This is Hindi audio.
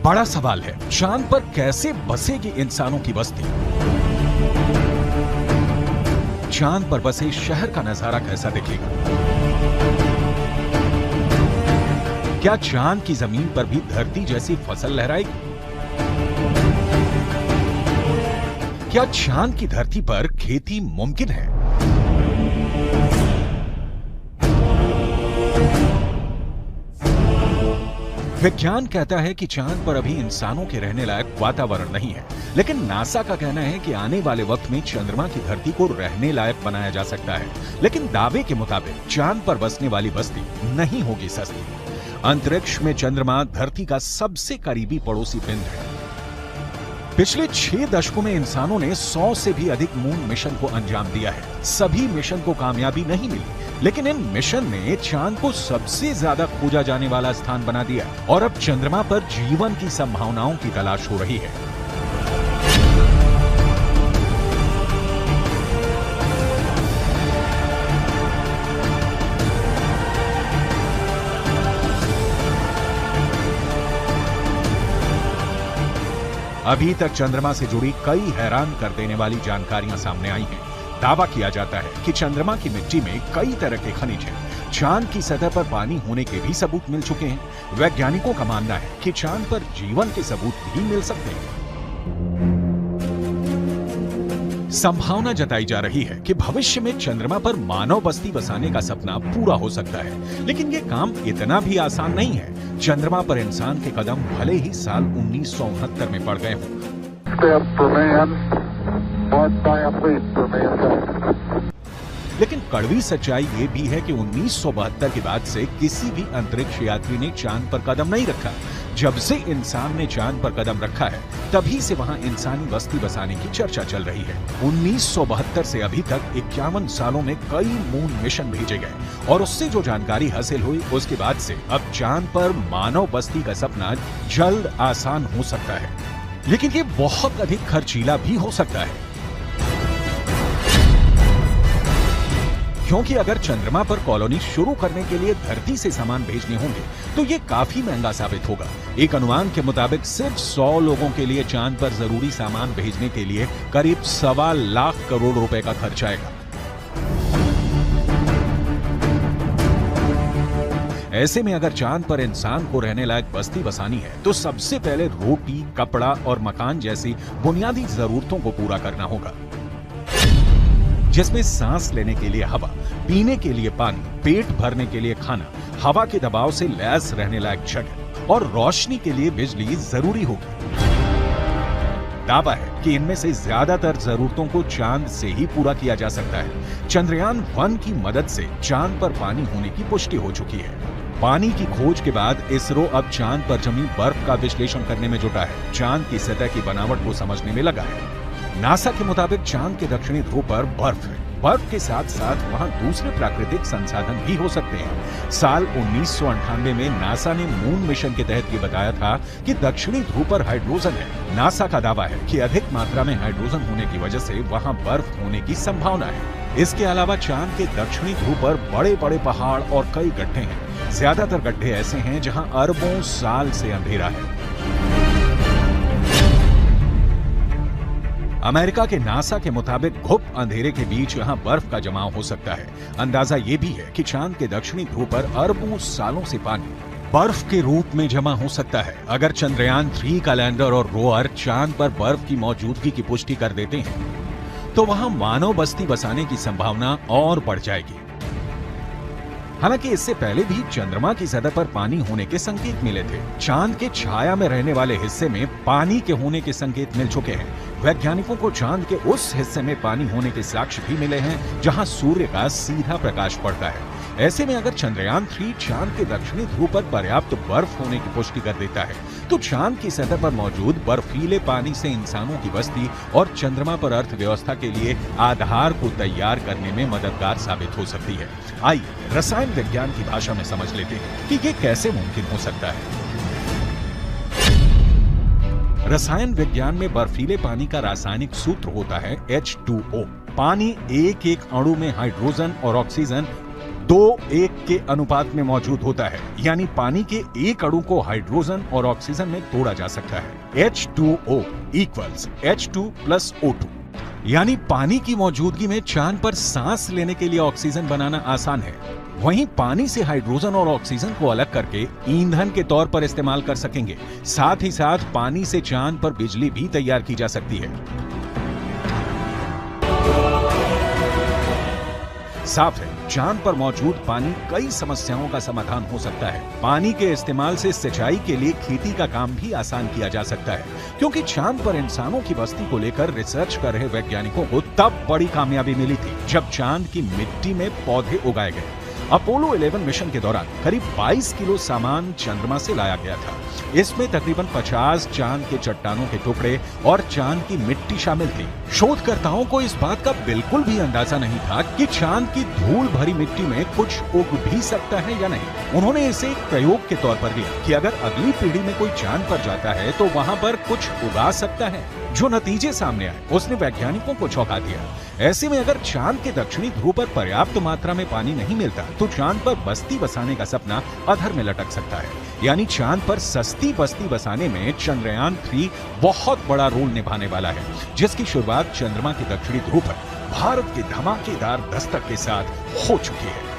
बड़ा सवाल है, चांद पर कैसे बसेगी इंसानों की बस्ती? चांद पर बसे शहर का नजारा कैसा दिखेगा? क्या चांद की जमीन पर भी धरती जैसी फसल लहराएगी? क्या चांद की धरती पर खेती मुमकिन है? विज्ञान कहता है कि चांद पर अभी इंसानों के रहने लायक वातावरण नहीं है, लेकिन नासा का कहना है कि आने वाले वक्त में चंद्रमा की धरती को रहने लायक बनाया जा सकता है। लेकिन दावे के मुताबिक चांद पर बसने वाली बस्ती नहीं होगी सस्ती। अंतरिक्ष में चंद्रमा धरती का सबसे करीबी पड़ोसी पिंड है। पिछले 6 दशकों में इंसानों ने 100 से भी अधिक मून मिशन को अंजाम दिया है। सभी मिशन को कामयाबी नहीं मिली, लेकिन इन मिशन ने चांद को सबसे ज्यादा खोजा जाने वाला स्थान बना दिया और अब चंद्रमा पर जीवन की संभावनाओं की तलाश हो रही है। अभी तक चंद्रमा से जुड़ी कई हैरान कर देने वाली जानकारियां सामने आई हैं। दावा किया जाता है कि चंद्रमा की मिट्टी में कई तरह के खनिज हैं। चांद की सतह पर पानी होने के भी सबूत मिल चुके हैं। वैज्ञानिकों का मानना है कि चांद पर जीवन के सबूत भी मिल सकते हैं। संभावना जताई जा रही है कि भविष्य में चंद्रमा पर मानव बस्ती बसाने का सपना पूरा हो सकता है, लेकिन ये काम इतना भी आसान नहीं है। चंद्रमा पर इंसान के कदम भले ही साल 1969 में पड़ गए हों, लेकिन कड़वी सच्चाई ये भी है कि 1972 के बाद से किसी भी अंतरिक्ष यात्री ने चांद पर कदम नहीं रखा। जब से इंसान ने चांद पर कदम रखा है, तभी से वहां इंसानी बस्ती बसाने की चर्चा चल रही है। 1972 से अभी तक 51 सालों में कई मून मिशन भेजे गए और उससे जो जानकारी हासिल हुई, उसके बाद से अब चांद पर मानव बस्ती का सपना जल्द आसान हो सकता है, लेकिन ये बहुत अधिक खर्चीला भी हो सकता है। क्योंकि अगर चंद्रमा पर कॉलोनी शुरू करने के लिए धरती से सामान भेजने होंगे तो ये काफी महंगा साबित होगा। एक अनुमान के मुताबिक सिर्फ 100 लोगों के लिए चांद पर जरूरी सामान भेजने के लिए करीब 1.25 लाख करोड़ रुपए का खर्च आएगा। ऐसे में अगर चांद पर इंसान को रहने लायक बस्ती बसानी है तो सबसे पहले रोटी, कपड़ा और मकान जैसी बुनियादी जरूरतों को पूरा करना होगा, जिसमें सांस लेने के लिए हवा, पीने के लिए पानी, पेट भरने के लिए खाना, हवा के दबाव से लैस रहने लायक जगह और रोशनी के लिए बिजली जरूरी होगी। दावा है कि इनमें से ज्यादातर जरूरतों को चांद से ही पूरा किया जा सकता है। चंद्रयान 1 की मदद से चांद पर पानी होने की पुष्टि हो चुकी है। पानी की खोज के बाद इसरो अब चांद पर जमी बर्फ का विश्लेषण करने में जुटा है। चांद की सतह की बनावट को समझने में लगा है। नासा के मुताबिक चांद के दक्षिणी ध्रुव पर बर्फ है। बर्फ के साथ साथ वहां दूसरे प्राकृतिक संसाधन भी हो सकते हैं। साल 1998 में नासा ने मून मिशन के तहत ये बताया था कि दक्षिणी ध्रुव पर हाइड्रोजन है। नासा का दावा है कि अधिक मात्रा में हाइड्रोजन होने की वजह से वहां बर्फ होने की संभावना है। इसके अलावा चांद के दक्षिणी ध्रुव पर बड़े बड़े पहाड़ और कई गड्ढे हैं। ज्यादातर गड्ढे ऐसे हैं जहां अरबों साल से अंधेरा है। अमेरिका के नासा के मुताबिक घुप अंधेरे के बीच यहां बर्फ का जमाव हो सकता है। अंदाजा ये भी है कि चांद के दक्षिणी ध्रुव पर अरबों सालों से पानी बर्फ के रूप में जमा हो सकता है। अगर चंद्रयान 3 का लैंडर और रोवर चांद पर बर्फ की मौजूदगी की पुष्टि कर देते हैं तो वहां मानव बस्ती बसाने की संभावना और बढ़ जाएगी। हालांकि इससे पहले भी चंद्रमा की सतह पर पानी होने के संकेत मिले थे। चांद के छाया में रहने वाले हिस्से में पानी के होने के संकेत मिल चुके हैं। वैज्ञानिकों को चांद के उस हिस्से में पानी होने के साक्ष्य भी मिले हैं जहां सूर्य का सीधा प्रकाश पड़ता है। ऐसे में अगर चंद्रयान 3 चांद के दक्षिणी ध्रुव पर पर्याप्त बर्फ होने की पुष्टि कर देता है तो चांद की सतह पर मौजूद बर्फीले पानी से इंसानों की बस्ती और चंद्रमा पर अर्थव्यवस्था के लिए आधार को तैयार करने में मददगार साबित हो सकती है। आइए रसायन विज्ञान की भाषा में समझ लेते हैं कि ये कैसे मुमकिन हो सकता है। रसायन विज्ञान में बर्फीले पानी का रासायनिक सूत्र होता है H2O। पानी एक एक अणु में हाइड्रोजन और ऑक्सीजन 2:1 के अनुपात में मौजूद होता है, यानी पानी के एक अणु को हाइड्रोजन और ऑक्सीजन में तोड़ा जा सकता है। H2O equals H2 plus O2, यानी पानी की मौजूदगी में चांद पर सांस लेने के लिए ऑक्सीजन बनाना आसान है। वहीं पानी से हाइड्रोजन और ऑक्सीजन को अलग करके ईंधन के तौर पर इस्तेमाल कर सकेंगे। साथ ही साथ पानी से चांद पर बिजली भी तैयार की जा सकती है। साफ है, चांद पर मौजूद पानी कई समस्याओं का समाधान हो सकता है। पानी के इस्तेमाल से सिंचाई के लिए खेती का काम भी आसान किया जा सकता है, क्योंकि चांद पर इंसानों की बस्ती को लेकर रिसर्च कर रहे वैज्ञानिकों को तब बड़ी कामयाबी मिली थी जब चांद की मिट्टी में पौधे उगाए गए। अपोलो 11 मिशन के दौरान करीब 22 किलो सामान चंद्रमा से लाया गया था। इसमें तकरीबन 50 चांद के चट्टानों के टुकड़े और चांद की मिट्टी शामिल थी। शोधकर्ताओं को इस बात का बिल्कुल भी अंदाजा नहीं था कि चांद की धूल भरी मिट्टी में कुछ उग भी सकता है या नहीं। उन्होंने इसे एक प्रयोग के तौर पर लिया कि अगर अगली पीढ़ी में कोई चांद पर जाता है तो वहां पर कुछ उगा सकता है। जो नतीजे सामने आए उसने वैज्ञानिकों को चौंका दिया। ऐसे में अगर चांद के दक्षिणी ध्रुव पर पर्याप्त मात्रा में पानी नहीं मिलता तो चांद पर बस्ती बसाने का सपना अधर में लटक सकता है। यानी चांद पर सस्ती बस्ती बसाने में चंद्रयान 3 बहुत बड़ा रोल निभाने वाला है, जिसकी शुरुआत चंद्रमा के दक्षिणी ध्रुव पर भारत के धमाकेदार दस्तक के साथ हो चुकी है।